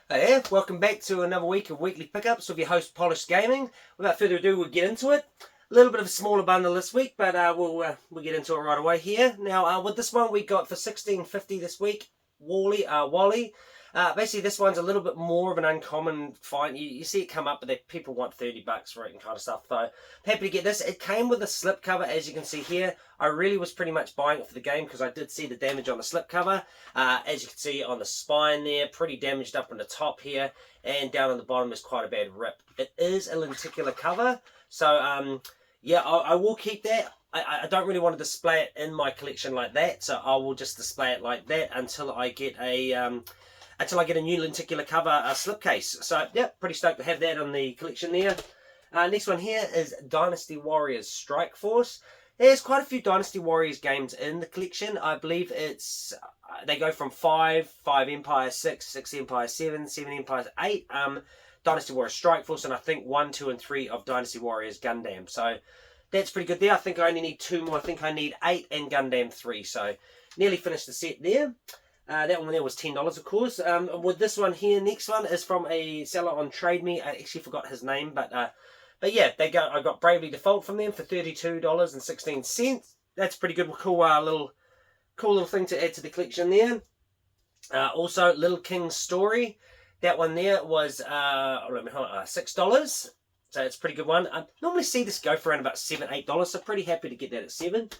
Hey, yeah, welcome back to another week of Weekly Pickups with your host Polished Gaming. Without further ado, we'll get into it. A little bit of a smaller bundle this week, but we'll get into it right away here. Now, with this one, we got for $16.50 this week, Wally. Basically, this one's a little bit more of an uncommon find. You see it come up, but people want $30 for it and kind of stuff. So, happy to get this. It came with a slipcover, as you can see here. I really was pretty much buying it for the game because I did see the damage on the slipcover. As you can see on the spine there, pretty damaged up on the top here, and down on the bottom is quite a bad rip. It is a lenticular cover, so yeah, I will keep that. I don't really want to display it in my collection like that, so I will just display it like that until I get a new lenticular cover slipcase. So yeah, pretty stoked to have that on the collection there. Next one here is Dynasty Warriors Strike Force. There's quite a few Dynasty Warriors games in the collection. I believe it's they go from 5 Empire 6 Empire 7 Empire 8, Dynasty Warriors Strike Force, and I think 1, 2, and 3 of Dynasty Warriors Gundam. So that's pretty good there. I think I only need 2 more. I think I need 8 and Gundam 3. So nearly finished the set there. That one there was $10, of course. With this one here, next one is from a seller on Trade Me. I actually forgot his name, but yeah, I got Bravely Default from them for $32.16. That's pretty good. Cool little thing to add to the collection there. Also, Little King's Story. That one there was $6. So it's a pretty good one. I normally see this go for around about $7, $8. So pretty happy to get that at $7.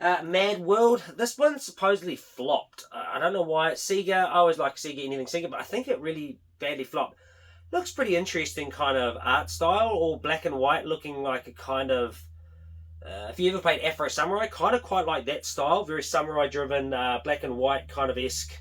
Mad World. This one supposedly flopped. I don't know why. Sega. I always like Sega, anything Sega, but I think it really badly flopped. Looks pretty interesting kind of art style, all black and white, looking like a kind of if you ever played Afro Samurai, kind of quite like that style, very samurai driven, black and white kind of esque.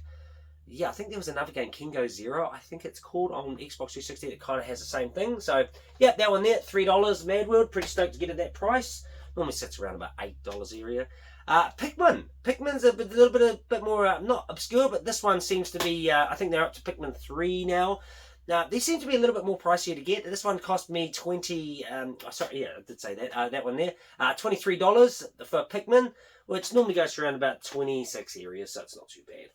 Yeah, I think there was another game, Kingo Zero, I think it's called, on Xbox 360 that kind of has the same thing. So yeah, that one there, $3. Mad World, pretty stoked to get at that price. Normally sits around about $8 area. Pikmin. Pikmin's a little bit more not obscure, but this one seems to be. I think they're up to Pikmin 3 now. Now these seem to be a little bit more pricier to get. This one cost me $20. Sorry, yeah, I did say that. That one there, $23 for Pikmin, which normally goes for around about 26 areas, so it's not too bad.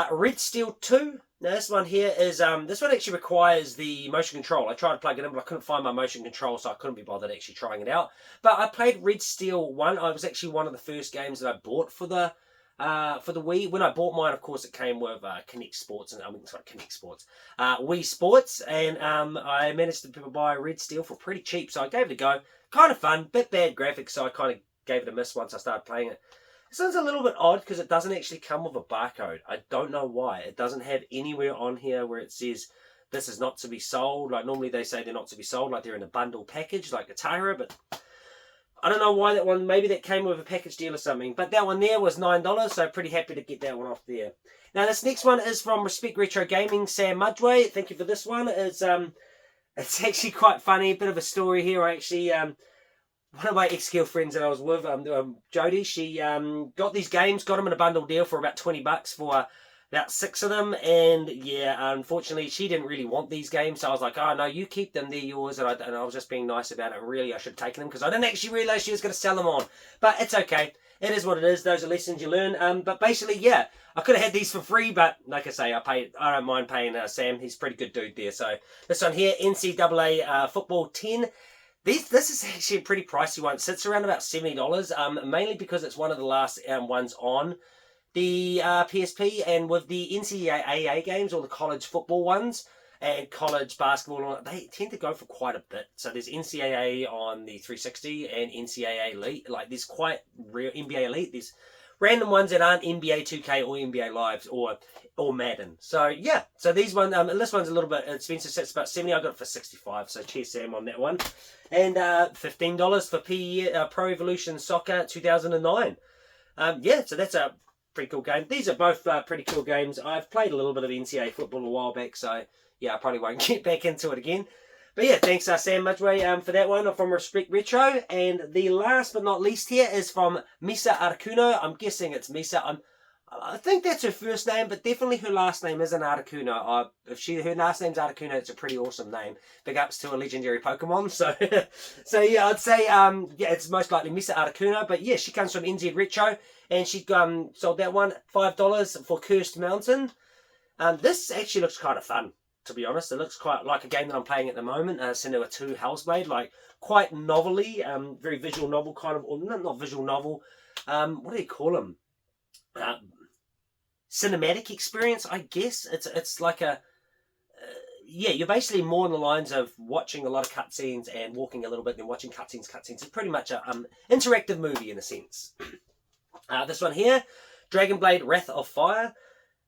Red Steel 2. Now this one here is this one actually requires the motion control. I tried to plug it in, but I couldn't find my motion control, so I couldn't be bothered actually trying it out. But I played Red Steel 1. I was actually one of the first games that I bought for the Wii. When I bought mine, of course, it came with Wii Sports, and I managed to buy Red Steel for pretty cheap, so I gave it a go. Kind of fun, bit bad graphics, so I kind of gave it a miss once I started playing it. This one's a little bit odd because it doesn't actually come with a barcode. I don't know why. It doesn't have anywhere on here where it says this is not to be sold. Like normally they say they're not to be sold, like they're in a bundle package like a Tyra, but I don't know why that one, maybe that came with a package deal or something. But that one there was $9, so pretty happy to get that one off there. Now this next one is from Respect Retro Gaming, Sam Mudway. Thank you for this one. It's actually quite funny, a bit of a story here. I actually one of my ex-girlfriends that I was with, Jodie, she got these games, got them in a bundle deal for about $20 for about 6 of them, and yeah, unfortunately, she didn't really want these games, so I was like, oh no, you keep them, they're yours, and I was just being nice about it, and really I should have taken them, because I didn't actually realise she was going to sell them on, but it's okay, it is what it is, those are lessons you learn, but basically, yeah, I could have had these for free, but like I say, I don't mind paying Sam, he's a pretty good dude there, so this one here, NCAA Football 10, this is actually a pretty pricey one. It sits around about $70, mainly because it's one of the last ones on the PSP, and with the NCAA games, or the college football ones, and college basketball, they tend to go for quite a bit. So there's NCAA on the 360 and NCAA Elite. Like there's quite real NBA Elite. There's random ones that aren't NBA 2K or NBA Lives or Madden. So yeah, so these one, this one's a little bit expensive. So it's about 70. I got it for 65. So cheers Sam on that one. And $15 for Pro Evolution Soccer 2009. Yeah, so that's a pretty cool game. These are both pretty cool games. I've played a little bit of NCAA football a while back, so yeah, I probably won't get back into it again. But yeah, thanks Sam Mudway for that one from Respect Retro. And the last but not least here is from Misa Articuno. I'm guessing it's Misa. I think that's her first name, but definitely her last name isn't Articuno. If her last name's Articuno, it's a pretty awesome name. Big ups to a legendary Pokemon. So yeah, I'd say yeah, it's most likely Misa Articuno. But yeah, she comes from NZ Retro, and she sold that one $5 for Cursed Mountain. This actually looks kind of fun, to be honest. It looks quite like a game that I'm playing at the moment, Senua 2 Hellsblade, like quite novelly, very visual novel kind of, or not visual novel, what do you call them? Cinematic experience, I guess. It's like a, yeah, you're basically more on the lines of watching a lot of cutscenes and walking a little bit, then watching cutscenes. It's pretty much a interactive movie in a sense. This one here, Dragonblade Wrath of Fire.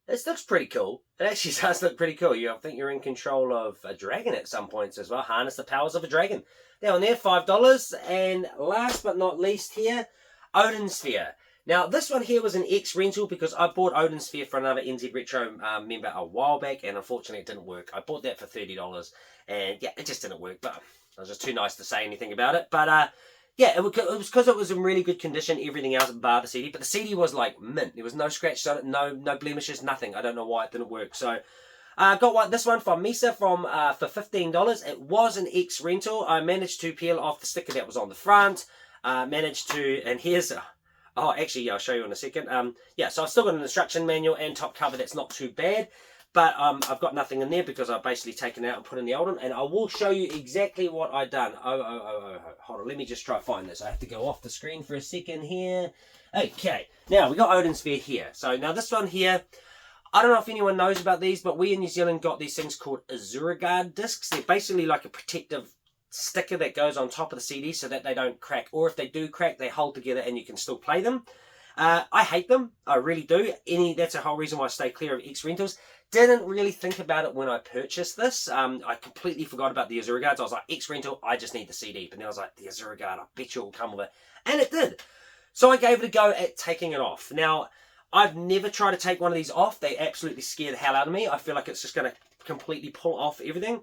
This looks pretty cool. It actually does look pretty cool. I think you're in control of a dragon at some points as well. Harness the powers of a dragon. That one there, $5. And last but not least here, Odin Sphere. Now, this one here was an X rental because I bought Odin Sphere for another NZ Retro member a while back, and unfortunately it didn't work. I bought that for $30, and yeah, it just didn't work, but I was just too nice to say anything about it. But yeah, it was because it was in really good condition, everything else bar the CD, but the CD was like mint. There was no scratches on it, no blemishes, nothing. I don't know why it didn't work. So I got this one from Misa for $15. It was an X rental. I managed to peel off the sticker that was on the front. Managed to, and here's... Oh, actually, yeah, I'll show you in a second. Yeah, so I've still got an instruction manual and top cover that's not too bad. But I've got nothing in there because I've basically taken it out and put in the old one. And I will show you exactly what I've done. Hold on, let me just try to find this. I have to go off the screen for a second here. Okay, now we got Odin Sphere here. So now this one here, I don't know if anyone knows about these, but we in New Zealand got these things called Azura Guard discs. They're basically like a protective sticker that goes on top of the CD so that they don't crack, or if they do crack, they hold together and you can still play them. I hate them, I really do. That's a whole reason why I stay clear of X rentals. Didn't really think about it when I purchased this. I completely forgot about the Azura Guards. I was like, X rental, I just need the CD. But then I was like, the Azura Guard, I bet you it will come with it. And it did. So I gave it a go at taking it off. Now, I've never tried to take one of these off. They absolutely scare the hell out of me. I feel like it's just going to completely pull off everything.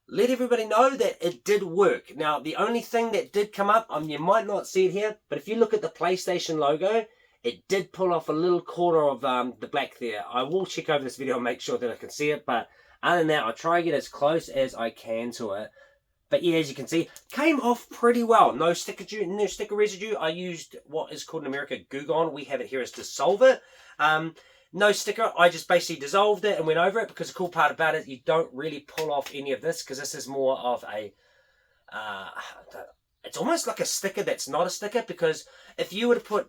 Let everybody know that it did work. Now, the only thing that did come up, you might not see it here, but if you look at the PlayStation logo, it did pull off a little corner of the black there. I will check over this video and make sure that I can see it, but other than that, I'll try and get as close as I can to it. But yeah, as you can see, came off pretty well. No sticker residue. I used what is called in America Goo Gone. We have it here as Dissolver. No sticker, I just basically dissolved it and went over it, because the cool part about it, you don't really pull off any of this, because this is more of a, it's almost like a sticker that's not a sticker, because if you were to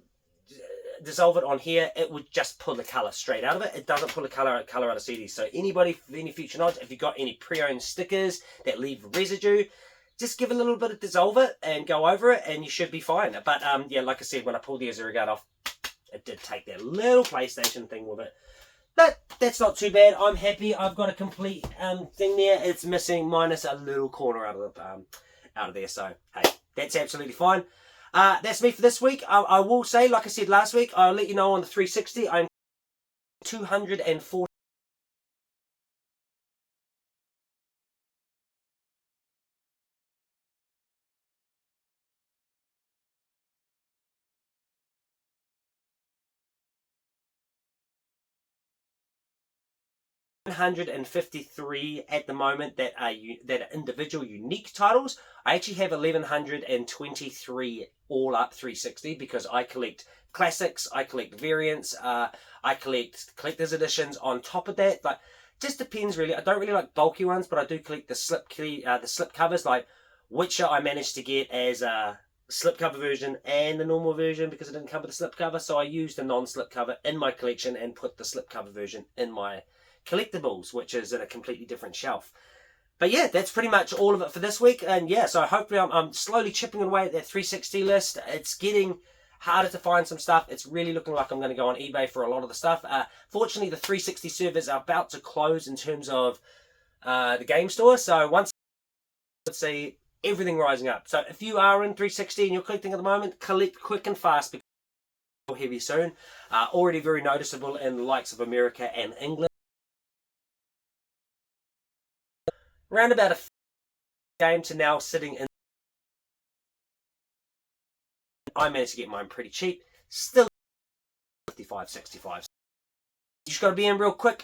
dissolve it on here, it would just pull the colour straight out of it. It doesn't pull the colour out of CDs. So anybody, for any future knowledge, if you've got any pre-owned stickers that leave residue, just give a little bit of dissolver and go over it, and you should be fine. But yeah, like I said, when I pulled the Azura Guard off, it did take that little PlayStation thing with it. But that's not too bad. I'm happy. I've got a complete thing there. It's missing minus a little corner out of there. So, hey, that's absolutely fine. That's me for this week. I will say, like I said last week, I'll let you know on the 360, I'm 240. $153 at the moment that are individual unique titles. I actually have 1123 all up 360, because I collect classics, I collect variants, I collect collector's editions on top of that. Like, just depends really. I don't really like bulky ones, but I do collect the slip covers. Like Witcher, I managed to get as a slipcover version and the normal version because it didn't come with the slipcover, so I used the non-slip cover in my collection and put the slipcover version in my collectibles, which is in a completely different shelf. But yeah, that's pretty much all of it for this week. And yeah, so hopefully I'm slowly chipping away at that 360 list. It's getting harder to find some stuff. It's really looking like I'm going to go on eBay for a lot of the stuff. Fortunately, the 360 servers are about to close in terms of the game store. So once I see everything rising up. So if you are in 360 and you're collecting at the moment, collect quick and fast, because it's heavy soon. Already very noticeable in the likes of America and England. Around about a game to now sitting in. I managed to get mine pretty cheap. Still 55, 65. You just got to be in real quick.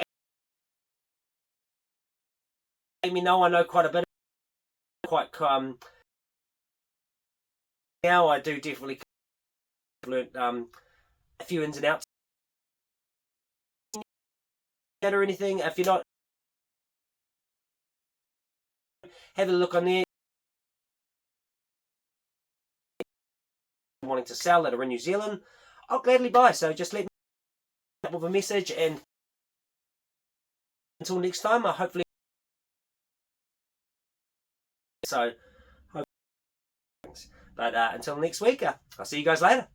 Let me know. I know quite a bit. Now I do definitely learn a few ins and outs. or anything, if you're not, have a look on there. Wanting to sell that are in New Zealand, I'll gladly buy. So just let me know with a message, and until next time, I hopefully. So, but until next week, I'll see you guys later.